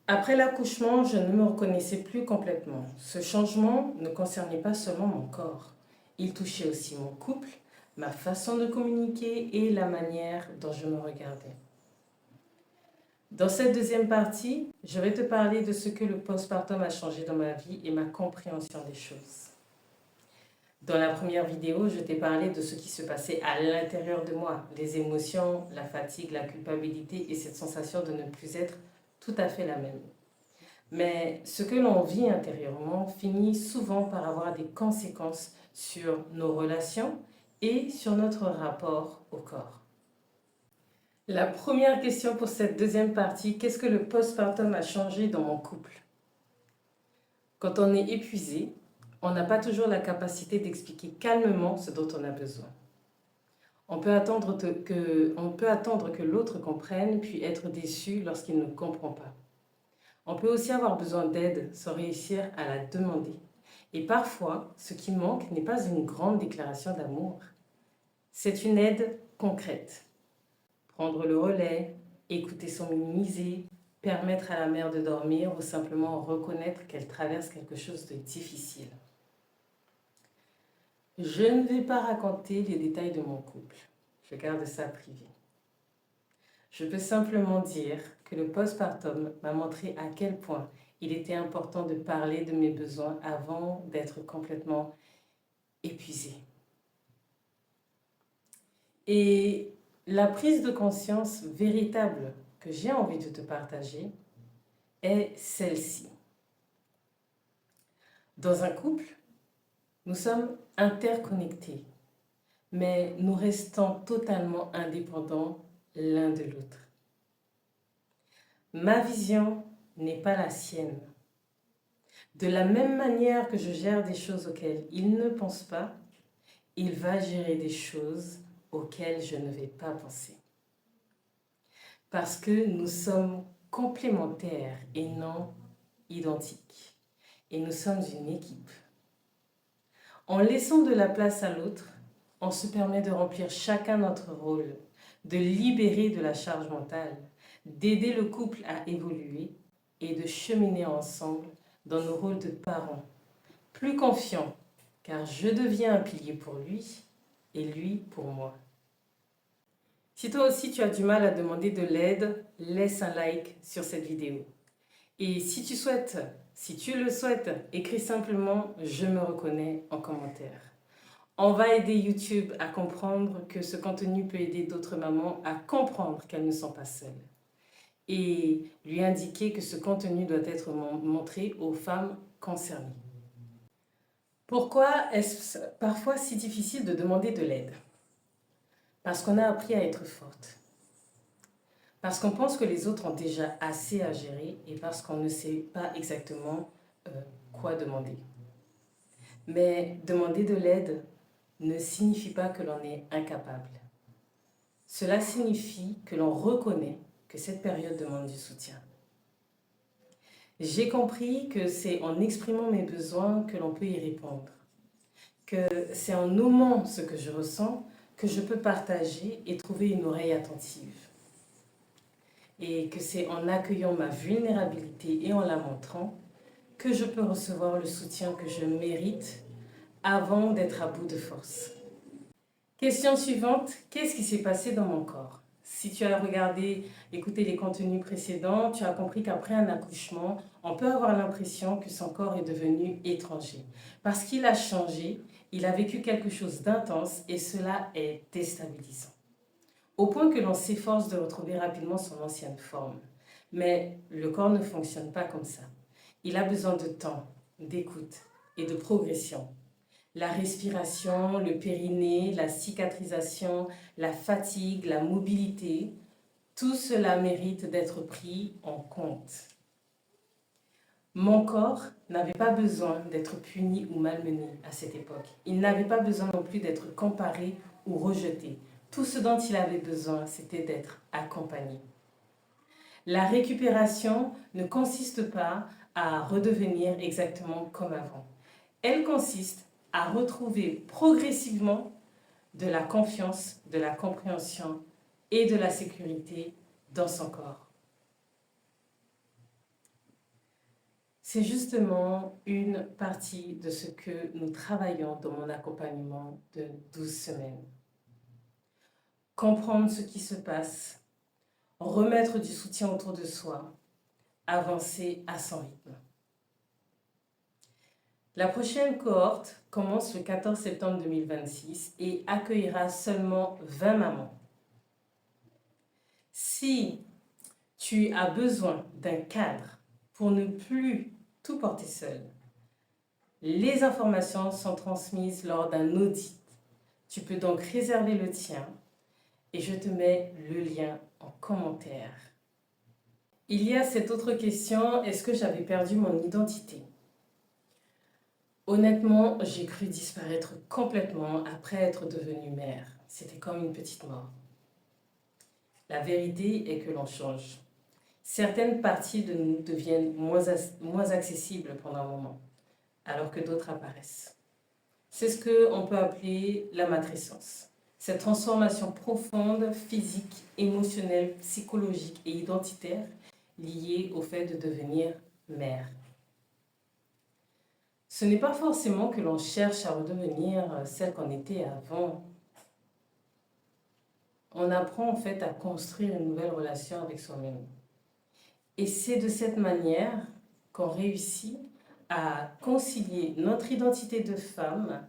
Après l'accouchement, je ne me reconnaissais plus complètement. Ce changement ne concernait pas seulement mon corps. Il touchait aussi mon couple, ma façon de communiquer et la manière dont je me regardais. Dans cette deuxième partie, je vais te parler de ce que le postpartum a changé dans ma vie et ma compréhension des choses. Dans la première vidéo, je t'ai parlé de ce qui se passait à l'intérieur de moi, les émotions, la fatigue, la culpabilité et cette sensation de ne plus être tout à fait la même. Mais ce que l'on vit intérieurement finit souvent par avoir des conséquences sur nos relations et sur notre rapport au corps. La première question pour cette deuxième partie, qu'est-ce que le postpartum a changé dans mon couple? Quand on est épuisé, on n'a pas toujours la capacité d'expliquer calmement ce dont on a besoin. On peut attendre que l'autre comprenne, puis être déçu lorsqu'il ne comprend pas. On peut aussi avoir besoin d'aide sans réussir à la demander. Et parfois, ce qui manque n'est pas une grande déclaration d'amour. C'est une aide concrète. Prendre le relais, écouter sans minimiser, permettre à la mère de dormir ou simplement reconnaître qu'elle traverse quelque chose de difficile. Je ne vais pas raconter les détails de mon couple. Je garde ça privé. Je peux simplement dire que le postpartum m'a montré à quel point il était important de parler de mes besoins avant d'être complètement épuisée. Et la prise de conscience véritable que j'ai envie de te partager est celle-ci. Dans un couple, nous sommes interconnectés, mais nous restons totalement indépendants l'un de l'autre. Ma vision n'est pas la sienne. De la même manière que je gère des choses auxquelles il ne pense pas, il va gérer des choses auxquelles je ne vais pas penser. Parce que nous sommes complémentaires et non identiques. Et nous sommes une équipe. En laissant de la place à l'autre, on se permet de remplir chacun notre rôle, de libérer de la charge mentale, d'aider le couple à évoluer et de cheminer ensemble dans nos rôles de parents, plus confiants, car je deviens un pilier pour lui et lui pour moi. Si toi aussi tu as du mal à demander de l'aide, laisse un like sur cette vidéo. Et si tu le souhaites, écris simplement « Je me reconnais » en commentaire. On va aider YouTube à comprendre que ce contenu peut aider d'autres mamans à comprendre qu'elles ne sont pas seules. Et lui indiquer que ce contenu doit être montré aux femmes concernées. Pourquoi est-ce parfois si difficile de demander de l'aide? Parce qu'on a appris à être forte. Parce qu'on pense que les autres ont déjà assez à gérer et parce qu'on ne sait pas exactement quoi demander. Mais demander de l'aide ne signifie pas que l'on est incapable. Cela signifie que l'on reconnaît que cette période demande du soutien. J'ai compris que c'est en exprimant mes besoins que l'on peut y répondre. Que c'est en nommant ce que je ressens que je peux partager et trouver une oreille attentive. Et que c'est en accueillant ma vulnérabilité et en la montrant que je peux recevoir le soutien que je mérite avant d'être à bout de force. Question suivante, qu'est-ce qui s'est passé dans mon corps? Si tu as écouté les contenus précédents, tu as compris qu'après un accouchement, on peut avoir l'impression que son corps est devenu étranger. Parce qu'il a changé, il a vécu quelque chose d'intense et cela est déstabilisant. Au point que l'on s'efforce de retrouver rapidement son ancienne forme. Mais le corps ne fonctionne pas comme ça. Il a besoin de temps, d'écoute et de progression. La respiration, le périnée, la cicatrisation, la fatigue, la mobilité, tout cela mérite d'être pris en compte. Mon corps n'avait pas besoin d'être puni ou malmené à cette époque. Il n'avait pas besoin non plus d'être comparé ou rejeté. Tout ce dont il avait besoin, c'était d'être accompagné. La récupération ne consiste pas à redevenir exactement comme avant. Elle consiste à retrouver progressivement de la confiance, de la compréhension et de la sécurité dans son corps. C'est justement une partie de ce que nous travaillons dans mon accompagnement de 12 semaines. Comprendre ce qui se passe, remettre du soutien autour de soi, avancer à son rythme. La prochaine cohorte commence le 14 septembre 2026 et accueillera seulement 20 mamans. Si tu as besoin d'un cadre pour ne plus tout porter seul, les informations sont transmises lors d'un audit. Tu peux donc réserver le tien et je te mets le lien en commentaire. Il y a cette autre question, est-ce que j'avais perdu mon identité? Honnêtement, j'ai cru disparaître complètement après être devenue mère. C'était comme une petite mort. La vérité est que l'on change. Certaines parties de nous deviennent moins accessibles pendant un moment, alors que d'autres apparaissent. C'est ce qu'on peut appeler la matrescence. Cette transformation profonde, physique, émotionnelle, psychologique et identitaire liée au fait de devenir mère. Ce n'est pas forcément que l'on cherche à redevenir celle qu'on était avant. On apprend en fait à construire une nouvelle relation avec soi-même. Et c'est de cette manière qu'on réussit à concilier notre identité de femme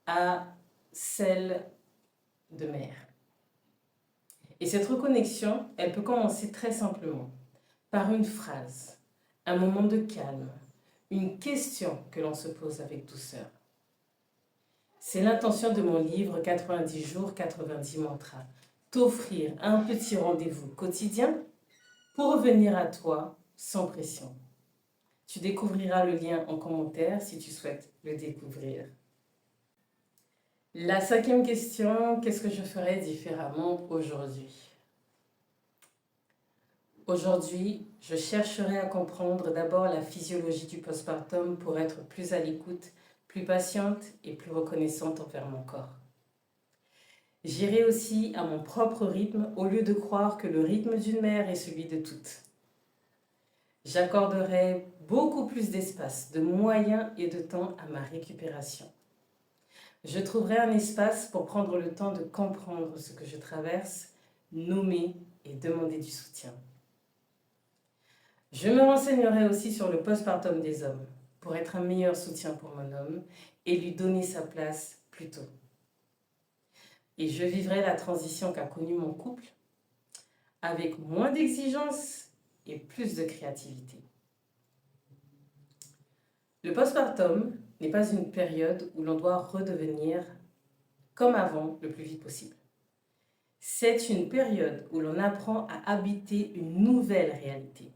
à celle de mère. Et cette reconnexion, elle peut commencer très simplement par une phrase, un moment de calme, une question que l'on se pose avec douceur. C'est l'intention de mon livre 90 jours, 90 mantras. T'offrir un petit rendez-vous quotidien pour revenir à toi sans pression. Tu découvriras le lien en commentaire si tu souhaites le découvrir. La 5e question, qu'est-ce que je ferais différemment aujourd'hui? Aujourd'hui, je chercherai à comprendre d'abord la physiologie du postpartum pour être plus à l'écoute, plus patiente et plus reconnaissante envers mon corps. J'irai aussi à mon propre rythme au lieu de croire que le rythme d'une mère est celui de toutes. J'accorderai beaucoup plus d'espace, de moyens et de temps à ma récupération. Je trouverai un espace pour prendre le temps de comprendre ce que je traverse, nommer et demander du soutien. Je me renseignerai aussi sur le postpartum des hommes pour être un meilleur soutien pour mon homme et lui donner sa place plus tôt. Et je vivrai la transition qu'a connue mon couple avec moins d'exigences et plus de créativité. Le postpartum n'est pas une période où l'on doit redevenir comme avant le plus vite possible. C'est une période où l'on apprend à habiter une nouvelle réalité.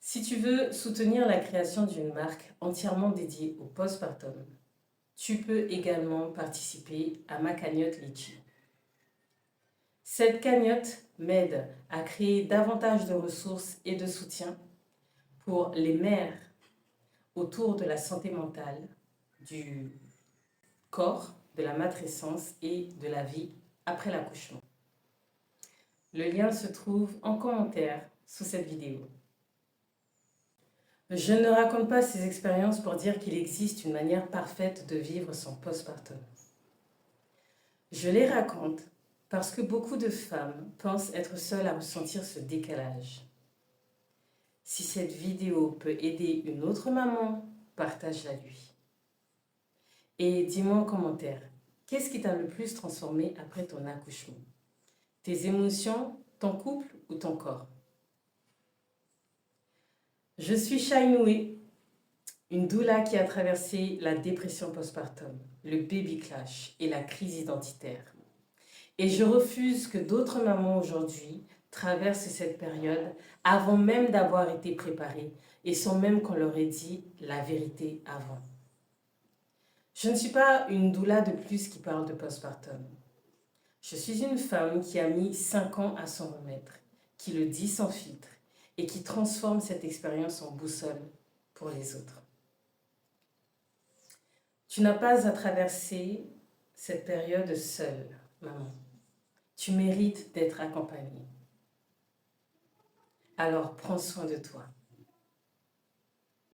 Si tu veux soutenir la création d'une marque entièrement dédiée au postpartum, tu peux également participer à ma cagnotte Litchi. Cette cagnotte m'aide à créer davantage de ressources et de soutien pour les mères autour de la santé mentale, du corps, de la matrescence et de la vie après l'accouchement. Le lien se trouve en commentaire sous cette vidéo. Je ne raconte pas ces expériences pour dire qu'il existe une manière parfaite de vivre son postpartum. Je les raconte parce que beaucoup de femmes pensent être seules à ressentir ce décalage. Si cette vidéo peut aider une autre maman, partage-la lui. Et dis-moi en commentaire, qu'est-ce qui t'a le plus transformé après ton accouchement? Tes émotions, ton couple ou ton corps? Je suis Shainoué, une doula qui a traversé la dépression postpartum, le baby clash et la crise identitaire. Et je refuse que d'autres mamans aujourd'hui traversent cette période avant même d'avoir été préparées et sans même qu'on leur ait dit la vérité avant. Je ne suis pas une doula de plus qui parle de postpartum. Je suis une femme qui a mis 5 ans à s'en remettre, qui le dit sans filtre et qui transforme cette expérience en boussole pour les autres. Tu n'as pas à traverser cette période seule, maman. Tu mérites d'être accompagnée. Alors prends soin de toi.